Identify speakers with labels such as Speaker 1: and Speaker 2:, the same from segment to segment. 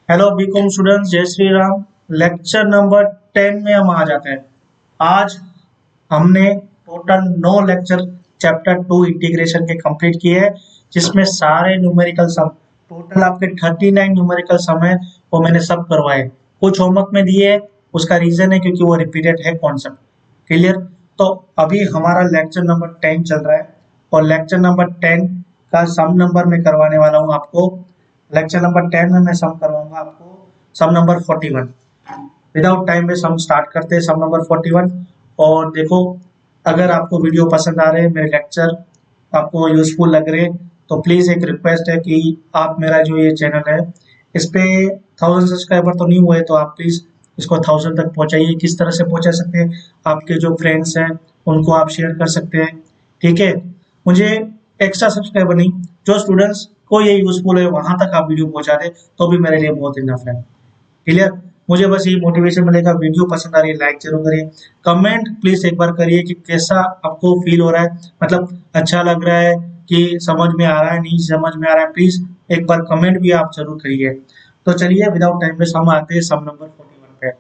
Speaker 1: Hello BCom students, जय Shri Ram. Lecture number 10 में हम आ जाते हैं। आज हमने टोटल 9 लेक्चर चैप्टर 2 इंटीग्रेशन के कंप्लीट किए हैं, जिसमें सारे न्यूमेरिकल सम टोटल आपके 39 न्यूमेरिकल सम है, वो मैंने सब करवाए। कुछ होमवर्क में दिए है, उसका रीजन है क्योंकि वो रिपीटेड है कॉन्सेप्ट। क्लियर? तो अभी हमारा लेक्चर नंबर 10 चल रहा है और लेक्चर नंबर 10 का सम नंबर मैं करवाने वाला हूँ आपको। लेक्चर नंबर 10 में मैं सम करवाऊंगा आपको सम नंबर 41। विदाउट टाइम वेस्ट हम स्टार्ट करते हैं सम नंबर 41। और देखो, अगर आपको वीडियो पसंद आ रहे हैं, मेरे लेक्चर आपको यूजफुल लग रहे हैं, तो प्लीज़ एक रिक्वेस्ट है कि आप मेरा जो ये चैनल है, इस पे 1000 सब्सक्राइबर तो नहीं हुए, तो आप प्लीज़ इसको 1000 तक पहुंचाइए। किस तरह से पहुंचा सकते हैं? आपके जो फ्रेंड्स हैं उनको आप शेयर कर सकते हैं। ठीक है? मुझे एक्स्ट्रा सब्सक्राइबर नहीं, जो स्टूडेंट्स को ये यूजफुल है वहां तक आप वीडियो पहुंचा दें तो भी मेरे लिए बहुत इनफ है। क्लियर? मुझे बस यही मोटिवेशन मिलेगा। वीडियो पसंद आ रही है, लाइक जरूर करिए। कमेंट प्लीज एक बार करिए कि कैसा आपको फील हो रहा है, मतलब अच्छा लग रहा है कि समझ में आ रहा है, नहीं समझ में आ रहा है, प्लीज एक बार कमेंट भी आप जरूर करिए। तो चलिए विदाउट टाइम वेस्ट हम आते हैं सम नंबर 41 पे।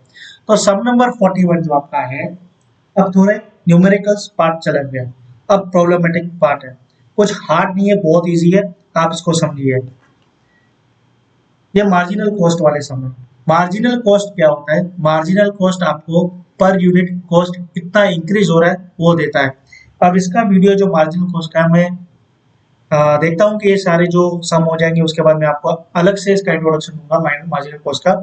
Speaker 1: तो सम नंबर 41 जो आपका है, अब थोड़े न्यूमेरिकल्स पार्ट चले गए, अब प्रॉब्लमेटिक पार्ट है। कुछ हार्ड नहीं है, बहुत इजी है, आप इसको समझिए। ये मार्जिनल कॉस्ट वाले समय। मार्जिनल कॉस्ट क्या होता है? मार्जिनल कॉस्ट आपको पर यूनिट कॉस्ट कितना इंक्रीज हो रहा है वो देता है। अब इसका वीडियो जो मार्जिनल कॉस्ट का है, मैं देखता हूँ कि ये सारे जो सम हो जाएंगे, उसके बाद मैं आपको अलग से इसका इंट्रोडक्शन दूंगा मार्जिनल कॉस्ट का।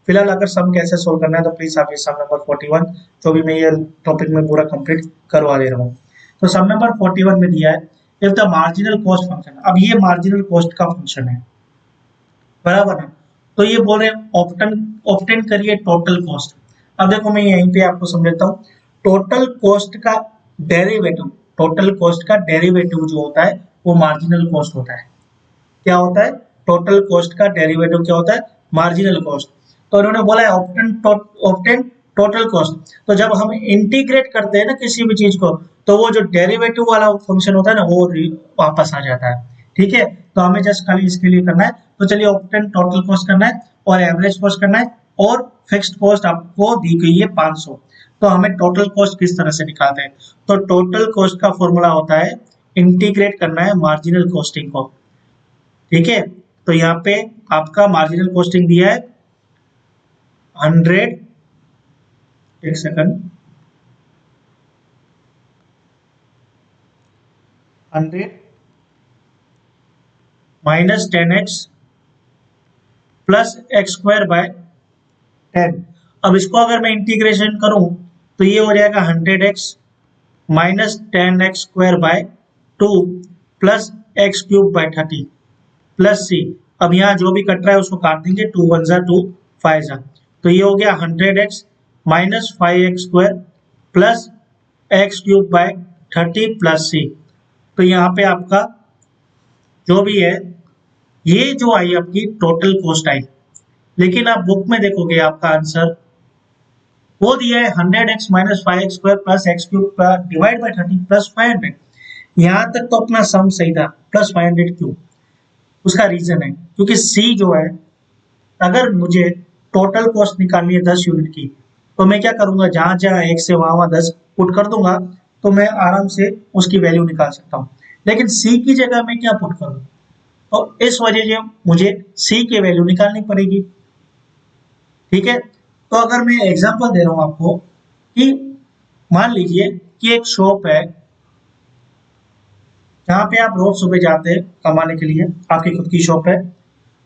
Speaker 1: फिलहाल अगर सम कैसे सोल्व करना है तो प्लीज आप ये सम नंबर 41 जो भी मैं ये टॉपिक में पूरा कंप्लीट करवा दे रहा हूँ। तो सम नंबर 41 में दिया है, if the marginal cost function. अब ये मार्जिनल कॉस्ट का फंक्शन है, बराबर है। तो ये बोल रहे हैं ऑप्टन ऑप्टेन करिए टोटल कॉस्ट। अब देखो, मैं यहीं पे आपको समझाता हूँ। टोटल कॉस्ट का डेरिवेटिव, टोटल कॉस्ट का डेरिवेटिव जो होता है वो मार्जिनल कॉस्ट होता है। क्या होता है? टोटल कॉस्ट का डेरिवेटिव क्या होता है? Marginal cost. तो उन्होंने बोला है ऑप्टेन टोटल कॉस्ट। तो जब हम इंटीग्रेट करते हैं ना किसी भी चीज को, तो वो जो डेरिवेटिव वाला फंक्शन होता है ना, वो वापस आ जाता है। ठीक है? तो हमें जस्ट खाली इसके लिए करना है। तो चलिए, ऑप्टेन टोटल कॉस्ट करना है और एवरेज कॉस्ट करना है, और फिक्स्ड कॉस्ट आपको दी गई है 500। तो हमें टोटल कॉस्ट किस तरह से निकालते हैं? तो टोटल कॉस्ट का फॉर्मूला होता है, इंटीग्रेट करना है मार्जिनल कॉस्टिंग को। ठीक है? तो यहाँ पे आपका मार्जिनल कॉस्टिंग दिया है 100, एक second, 100 minus 10x plus X square bye 10। अब इसको अगर मैं इंटीग्रेशन करूं तो ये हो जाएगा 100x minus 10x square by 2 plus x cube by 30 plus C. अब यहाँ जो भी कट रहा है उसको काट देंगे, 2 1 जा 2 5 जा, तो ये हो गया 100x minus 5x square plus x cube by 30 plus C. तो यहाँ पे आपका जो भी है, ये जो आई आपकी टोटल कॉस्ट आई। लेकिन आप बुक में देखोगे आपका आंसर वो दिया है 100x minus 5x square plus x cube divide by 30 plus 500। यहाँ तक तो अपना सम सही था, प्लस 500 क्यों? उसका रीजन है क्योंकि सी जो है, अगर मुझे टोटल कॉस्ट निकालनी है 10 यूनिट की, तो मैं क्या करूंगा, जहां जहां एक से वहां 10 पुट कर दूंगा, तो मैं आराम से उसकी वैल्यू निकाल सकता हूँ। लेकिन सी की जगह मैं क्या पुट करूँ? और इस वजह से मुझे सी की वैल्यू निकालनी पड़ेगी। ठीक है? तो अगर मैं एग्जांपल दे रहा हूं आपको कि मान लीजिए कि एक शॉप है जहां पे आप रोज सुबह जाते हैं कमाने के लिए, आपकी खुद की शॉप है।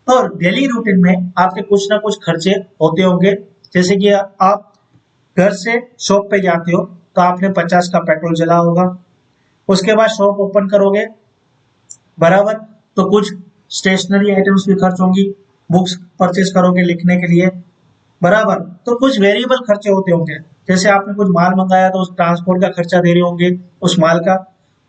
Speaker 1: तो डेली रूटीन में आपके कुछ ना कुछ खर्चे होते होंगे। जैसे कि आप घर से शॉप पे जाते हो तो आपने 50 का पेट्रोल जला होगा। उसके बाद शॉप ओपन करोगे, बराबर, तो कुछ स्टेशनरी आइटम्स भी खर्च होंगी, बुक्स परचेज करोगे लिखने के लिए, बराबर। तो कुछ वेरिएबल खर्चे होते होंगे, जैसे आपने कुछ माल मंगाया तो उस ट्रांसपोर्ट का खर्चा दे रहे होंगे उस माल का।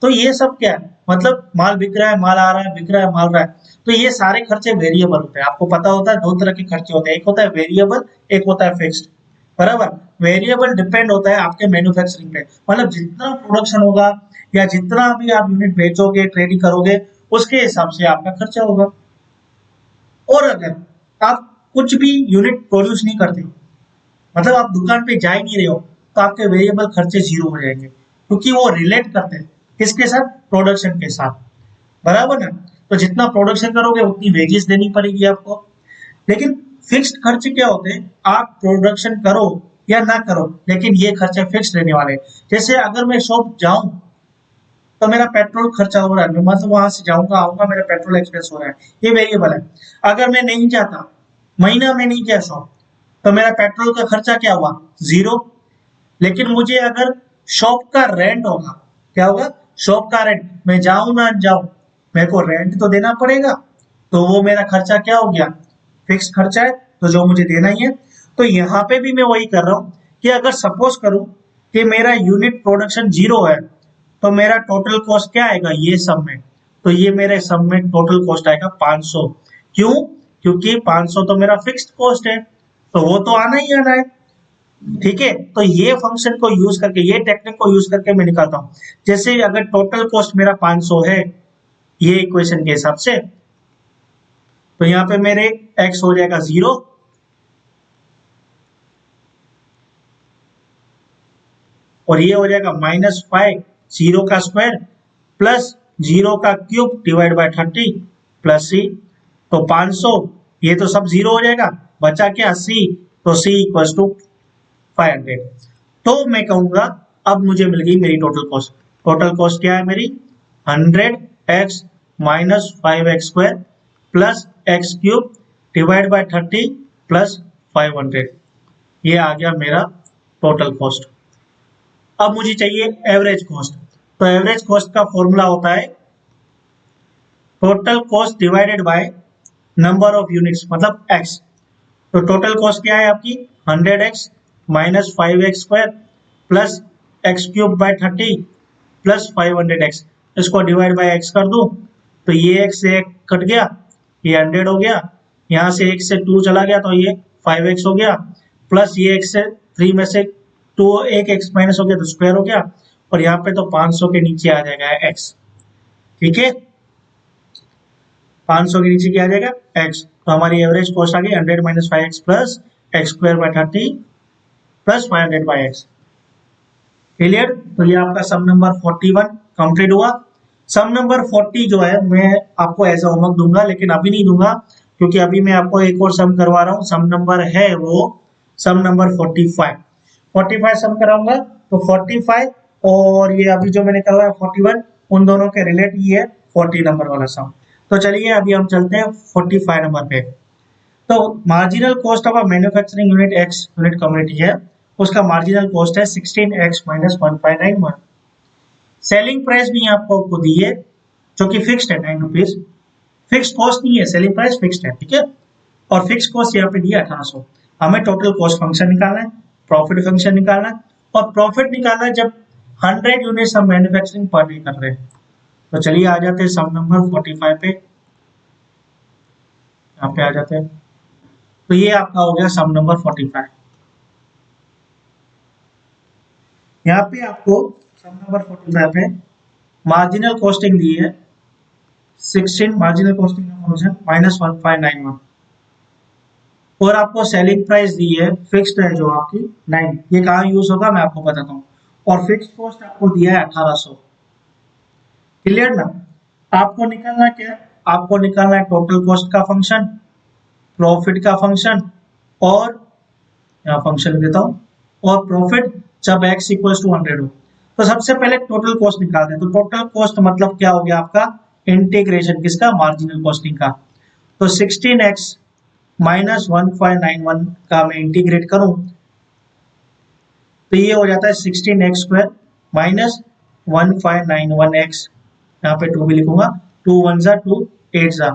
Speaker 1: तो ये सब क्या है, मतलब माल बिक रहा है, माल आ रहा है, बिक रहा है, माल रहा है, तो ये सारे खर्चे वेरिएबल होते हैं। आपको पता होता है दो तरह के खर्चे होते हैं, एक होता है वेरिएबल, एक होता है फिक्स्ड, बराबर। वेरिएबल डिपेंड होता है आपके मैन्युफैक्चरिंग पे, मतलब जितना प्रोडक्शन होगा या जितना भी आप यूनिट बेचोगे, ट्रेडिंग करोगे, उसके हिसाब से आपका खर्चा होगा। और अगर आप कुछ भी यूनिट प्रोड्यूस नहीं करते हो, मतलब आप दुकान पे जा ही नहीं रहे हो, तो आपके वेरिएबल खर्चे जीरो हो जाएंगे, क्योंकि वो रिलेट करते हैं किसके साथ, प्रोडक्शन के साथ, बराबर ना। तो जितना प्रोडक्शन करोगे उतनी वेजेस देनी पड़ेगी आपको। लेकिन फिक्स्ड खर्चे क्या होते हैं, आप प्रोडक्शन करो या ना करो, लेकिन ये खर्चे फिक्स रहने वाले हैं। जैसे अगर मैं शॉप जाऊं तो मेरा पेट्रोल खर्चा हो रहा है, मैं मतलब वहां से जाऊंगा आऊंगा, मेरा पेट्रोल एक्सपेंस हो रहा है, ये वेरिएबल है। अगर मैं नहीं जाता, महीना में नहीं गया शॉप, तो मेरा पेट्रोल का खर्चा क्या हुआ, जीरो। लेकिन मुझे अगर शॉप का रेंट होगा, क्या होगा, शॉप का रेंट, मैं जाऊं ना जाऊं, मेरे को रेंट तो देना पड़ेगा, तो वो मेरा खर्चा क्या हो गया, फिक्स खर्चा है, तो जो मुझे देना ही है। तो यहाँ पे भी मैं वही कर रहा हूँ कि अगर सपोज करूं कि मेरा यूनिट प्रोडक्शन जीरो है, तो मेरा टोटल कॉस्ट क्या आएगा, ये सब में, तो ये मेरे सब में टोटल कॉस्ट आएगा 500। क्यों, क्योंकि 500 तो मेरा फिक्स्ड कॉस्ट है, तो वो तो आना ही आना है, ठीक है। तो ये फंक्शन को यूज करके, ये टेक्निक को यूज करके मैं निकालता हूँ। जैसे अगर टोटल कॉस्ट मेरा 500 है, ये इक्वेशन के हिसाब से, तो यहाँ पे मेरे x हो जाएगा 0, और ये हो जाएगा -5, 0 का स्क्वायर प्लस 0 का cube divide by 30 plus c। तो 500, ये तो सब 0 हो जाएगा, बचा क्या, c, तो c इक्वल टू 500। तो मैं कहूंगा अब मुझे मिल गई मेरी टोटल कॉस्ट। टोटल कॉस्ट क्या है मेरी, 100x minus 5x square plus x cube divide by 30 plus 500। ये आ गया मेरा टोटल कॉस्ट। अब मुझे चाहिए एवरेज कॉस्ट। तो एवरेज कॉस्ट का फॉर्मूला होता है total cost divided by number of units, मतलब x। तो टोटल कॉस्ट क्या है आपकी, 100x minus 5x square plus x cube by 30 plus 500x। इसको डिवाइड बाय x कर दूं, तो ये x से 1 कट गया, ये 100 हो गया, यहाँ से 1 से 2 चला गया, तो ये 5x हो गया, प्लस ये x से 3 में से 2 एक x माइनस हो गया, तो स्क्वायर हो गया, और यहाँ पे तो 500 के नीचे आ जाएगा x, ठीक है। 500 के नीचे क्या आ जाएगा, x। तो हमारी एवरेज कॉस्ट आ गई 100 minus 5x plus X square by 30 plus 500 by x। Clear. तो ये आपका सम नंबर 41 कंप्लीट हुआ। सम नंबर 40 जो है मैं आपको एज अ होमवर्क दूंगा, लेकिन अभी नहीं दूंगा, क्योंकि अभी मैं आपको एक और सम करवा रहा हूँ। सम नंबर है वो सम नंबर 45 सम कराऊंगा। तो 45 और ये अभी जो मैंने करवाया 41, उन दोनों के रिलेट ये है 40 नंबर वाला सम। तो चलिए अभी हम चलते हैं 45 नंबर पे। तो marginal cost of a manufacturing unit x unit community है, उसका मार्जिनल कॉस्ट है 16x माइनस 1591। सेलिंग प्राइस भी आपको दी है, जो कि फिक्स्ड है 9 रुपीज। फिक्स कॉस्ट नहीं है, सेलिंग प्राइस फिक्स्ड है, ठीक है। और फिक्स कॉस्ट यहाँ पे दिया 1800। हमें टोटल कॉस्ट फंक्शन निकालना है, प्रॉफिट फंक्शन निकालना है, और प्रॉफिट निकालना है जब 100 यूनिट्स हम मैन्युफैक्चरिंग पर डे कर रहे हैं। तो चलिए आ जाते हैं सम नंबर 45 पे, यहाँ पे आ जाते हैं। तो ये आपका हो गया सम नंबर 45। यहाँ पे आपको सम नंबर 45 पे मार्जिनल कॉस्टिंग दी है 16, मार्जिनल कॉस्टिंग का फंक्शन माइनस 1591, और आपको सेलिंग प्राइस दी है फिक्स्ड है जो आपकी 9। ये कहाँ यूज होगा मैं आपको बताता हूँ। और फिक्स कॉस्ट आपको दिया है 1800। क्लियर ना। आपको निकालना क्या है, आपको निकालना है टोटल कॉस्ट का फंक्शन, प्रॉफिट का फंक्शन, और यहाँ फंक्शन देता हूँ, और प्रॉफिट जब x इक्वल टू 100 हो। तो सबसे पहले टोटल कॉस्ट निकालते हैं। तो टोटल कॉस्ट मतलब क्या हो गया आपका, इंटीग्रेशन किसका, मार्जिनल कॉस्टिंग का। तो 16x माइनस 1591 का मैं इंटीग्रेट करूं, तो ये हो जाता है 16x स्क्वायर माइनस 1591x, यहाँ पे 2 भी लिखूंगा, 2 1 जा 2 8 जा,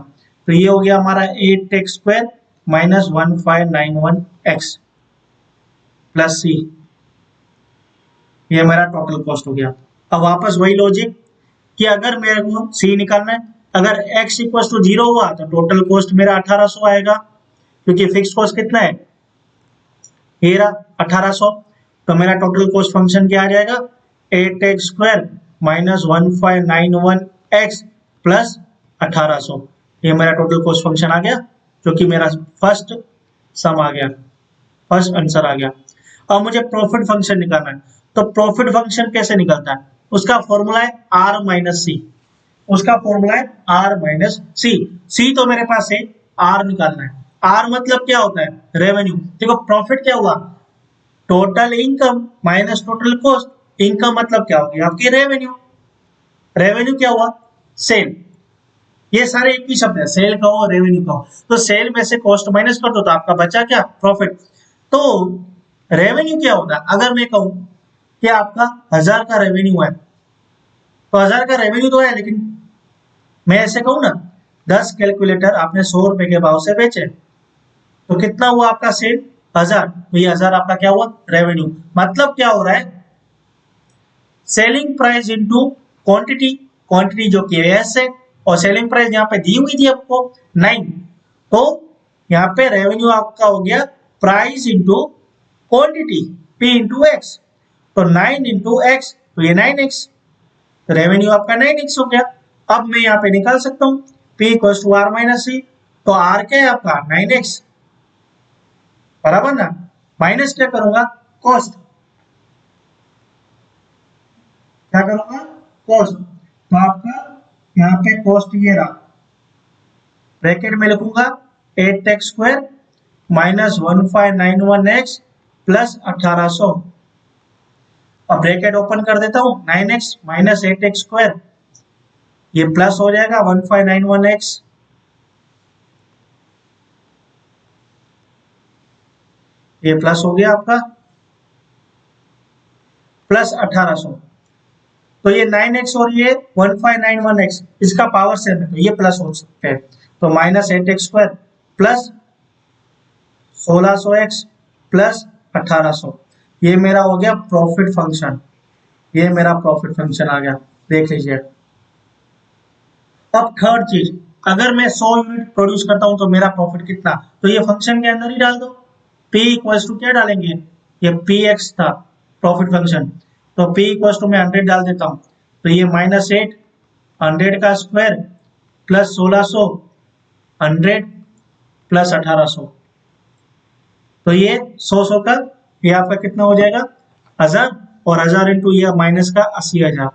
Speaker 1: तो ये हो गया हमारा 8x square minus 1591x plus c। ये मेरा टोटल कॉस्ट हो गया। अब वापस वही लॉजिक कि अगर मेरे को c निकालना है, अगर x इक्वल टू 0 हुआ तो टोटल कॉस्ट मेरा 1800 आएगा, क्योंकि फिक्स कॉस्ट कितना है, ये रहा 1800। तो मेरा टोटल कॉस्ट फंक्शन क्या आ जाएगा, 8x square minus 1591x plus 1800। ये मेरा टोटल कॉस्ट फंक्शन आ गया, जो कि मेरा फर्स्ट सम आ गया, फर्स्ट आंसर आ गया। अब मुझे प्रॉफिट फंक्शन निकालना है, तो प्रॉफिट फंक्शन कैसे निकलता है, उसका फॉर्मूला है आर माइनस सी, उसका फॉर्मूला है आर माइनस सी। सी तो मेरे पास है, आर निकालना है। आर मतलब क्या होता है, रेवेन्यू। देखो प्रॉफिट क्या हुआ, total income minus total cost. Income मतलब क्या होगी, आपकी रेवेन्यू। रेवेन्यू क्या हुआ, सेल। ये सारे एक ही शब्द है, सेल का हो रेवेन्यू का हो। तो सेल में से कॉस्ट माइनस कर दो तो आपका बचा क्या, प्रॉफिट। तो रेवेन्यू क्या होता है, अगर मैं कहूं कि आपका 1000 का रेवेन्यू है, तो 1000 का रेवेन्यू तो है, लेकिन मैं ऐसे कहूं ना, 10 कैलकुलेटर आपने 100 रुपए के भाव से बेचे, तो कितना हुआ आपका सेल, 1000। तो ये 1000 आपका क्या हुआ, रेवेन्यू। मतलब क्या हो रहा है, selling price into quantity, quantity जो कि एस है, और सेलिंग प्राइस यहाँ पे दी हुई थी आपको 9, तो यहाँ पे रेवेन्यू आपका हो गया price into quantity, P into x. तो 9 इंटू एक्स, तो ये 9x, रेवेन्यू आपका 9x हो गया। अब मैं यहाँ पे निकाल सकता हूँ P equals to R minus C. तो आर क्या है आपका 9x, बराबर ना, माइनस क्या करूंगा, कॉस्ट। क्या करूंगा, कॉस्ट। तो आपका यहाँ पे कॉस्ट ये रहा, ब्रैकेट में लिखूंगा 8x square minus 1591x plus 1800। अब ब्रैकेट ओपन कर देता हूँ, 9x माइनस 8x स्क्वायर, ये प्लस हो जाएगा 1591x, ये प्लस हो गया आपका, प्लस 1800। तो ये 9x और ये 1591x, इसका पावर सेम है तो ये प्लस हो सकते हैं। तो minus 8x square plus 1600x plus 1800, ये मेरा हो गया प्रॉफिट फंक्शन। ये मेरा प्रॉफिट फंक्शन आ गया, देख लीजिए। अब थर्ड चीज, अगर मैं 100 यूनिट प्रोड्यूस करता हूं तो मेरा प्रॉफिट कितना, तो ये फंक्शन के अंदर ही डाल दो। P इक्वल्स टू क्या डालेंगे, ये Px था प्रॉफिट फंक्शन, तो P इक्वल्स टू मैं 100 डाल देता हूं, तो ये माइनस 8, 100 का स्क्वायर प्लस 1600, 100 प्लस 1800, तो ये 100 का, ये आपका कितना हो जाएगा 1000, और 1000 इंटू ये माइनस का 80,000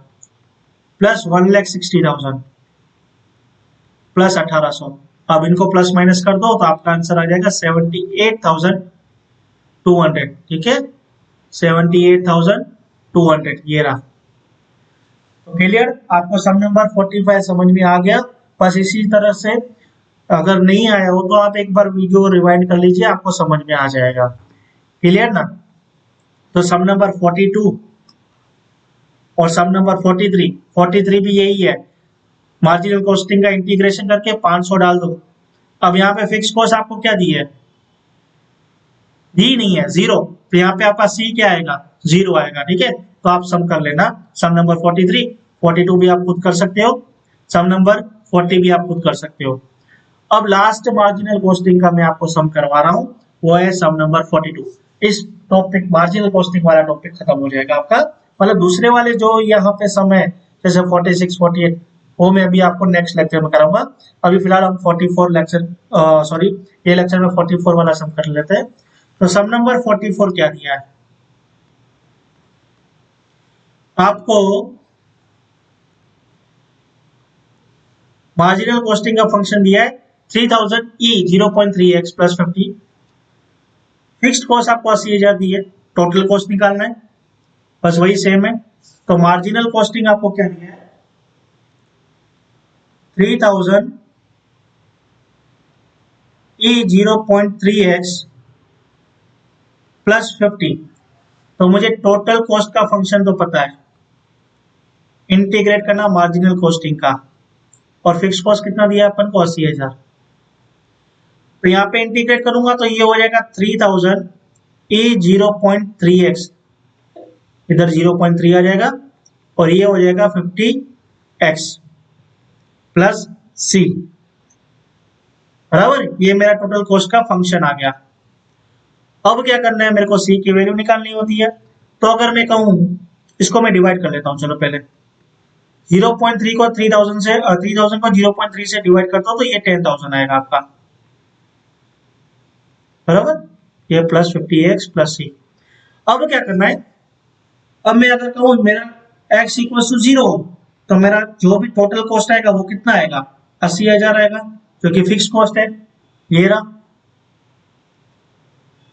Speaker 1: प्लस 1,60,000 प्लस 1800। अब इनको प्लस माइनस कर दो तो आपका आंसर आ जाएगा 78,200। ठीक है, 78,200 ये रहा। तो क्लियर, आपको सम नंबर 45 समझ में आ गया। बस इसी तरह से अगर नहीं आया हो तो आप एक बार वीडियो रिवाइंड कर लीजिए, आपको समझ में आ जाएगा। क्लियर ना। तो सम नंबर 42 और सम नंबर 43 भी यही है, मार्जिनल कॉस्टिंग का इंटीग्रेशन करके 500 डाल दो। अब यहाँ पे फिक्स कॉस्ट आपको क्या दी है, दी नहीं है, जीरो। तो यहाँ पे आपका सी क्या आएगा, जीरो आएगा। ठीक है, तो आप सम कर लेना, सम नंबर 43, 42 भी आप खुद कर सकते हो, सम नंबर 40 भी आप खुद कर सकते हो। अब लास्ट मार्जिनल कॉस्टिंग का मैं आपको सम करवा रहा हूँ, वो है सम नंबर 42। इस टॉपिक मार्जिनल कॉस्टिंग वाला टॉपिक खत्म हो जाएगा आपका। मतलब दूसरे वाले जो यहाँ पे सम है, जैसे 46, 48, वो मैं अभी आपको नेक्स्ट लेक्चर में कराऊंगा। अभी फिलहाल हम 44 लेक्चर, सॉरी, ये लेक्चर में 44 वाला सम कर लेते हैं। तो सम नंबर 44 क्या दिया है आपको, मार्जिनल कॉस्टिंग का फंक्शन दिया है 3000 ई 0.3x प्लस 50, फिक्स्ड कॉस्ट आपको 80,000 दी है, टोटल कॉस्ट निकालना है, बस वही सेम है। तो मार्जिनल कॉस्टिंग आपको क्या दिया है, 3000 ई 0.3x प्लस 50। तो मुझे टोटल कॉस्ट का फंक्शन तो पता है, इंटीग्रेट करना मार्जिनल कॉस्टिंग का, और फिक्स कॉस्ट कितना दिया अपन को 80,000। तो यहाँ पे इंटीग्रेट करूंगा तो ये हो जाएगा 3000 ए 0.3x, इधर 0.3 आ जाएगा, और ये हो जाएगा 50x प्लस सी, बराबर। ये मेरा टोटल कॉस्ट का फंक्शन आ गया। अब क्या करना है, मेरे को सी की वैल्यू निकालनी होती है। तो अगर मैं कहूं, इसको मैं डिवाइड कर लेता हूं, चलो पहले 0.3 को 3000 से 3000 को 0.3 से डिवाइड करता हूं, तो ये 10,000 आएगा आपका। बराबर, ये प्लस 50x प्लस सी। अब क्या करना है, अब मैं अगर कहूँ मेरा x इक्वल टू 0 तो मेरा जो भी टोटल कॉस्ट आएगा वो कितना आएगा, 80,000 आएगा, क्योंकि फिक्स कॉस्ट है। ये रहा,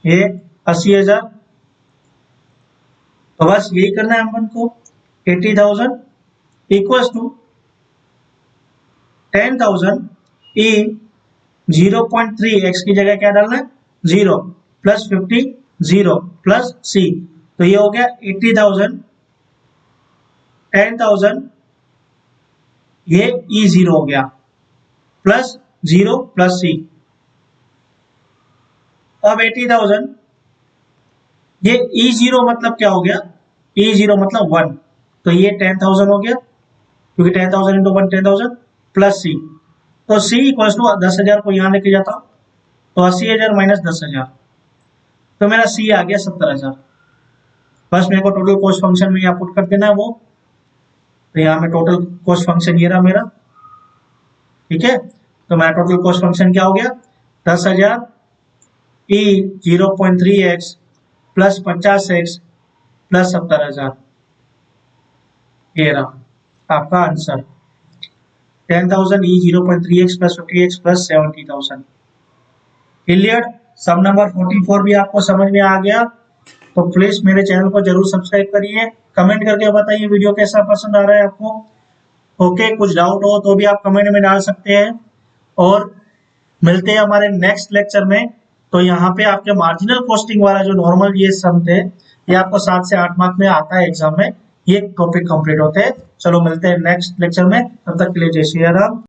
Speaker 1: ये 80,000। तो बस यही करना है अपन को, 80,000 इक्वल्स टू 10,000 इन 0.3 x की जगह क्या डालना है, 0 प्लस 50 0 प्लस c। तो ये हो गया 80,000 10,000, ये E0 हो गया प्लस 0 प्लस c। अब 80,000, ये E0 मतलब क्या हो गया, E0 मतलब 1, तो ये 10,000 हो गया, क्योंकि 10,000 इंटू 1 10,000 प्लस c। तो c इक्वल टू 10,000 को यहाँ लेके जाता हूँ, तो 80,000 माइनस 10,000, तो मेरा c आ गया 70,000। बस मेरे को टोटल कॉस्ट फंक्शन में यहाँ पुट कर देना है वो, तो यहाँ में टोटल कॉस्ट फंक्शन ये रहा मेरा, ठीक है। तो मेरा टोटल कॉस्ट फंक्शन क्या हो गया, 10,000 ई 0.3x प्लस 50x प्लस 70,000, ये रहा आपका आंसर, 10,000 ई 0.3x plus 50x plus 70,000। Clear. सब नंबर 44 भी आपको समझ में आ गया, तो प्लीज मेरे चैनल को जरूर सब्सक्राइब करिए, कमेंट करके बताइए वीडियो कैसा पसंद आ रहा है आपको। ओके, कुछ डाउट हो तो भी आप कमेंट में डाल सकते हैं, और मिलते हैं हमारे नेक्स्ट लेक्चर में। तो यहाँ पे आपके मार्जिनल कॉस्टिंग वाला जो नॉर्मल ये सम थे, ये आपको 7 से 8 मार्क में आता है एग्जाम में, ये टॉपिक कंप्लीट होते हैं। चलो मिलते हैं नेक्स्ट लेक्चर में, तब तक के लिए जय श्री राम।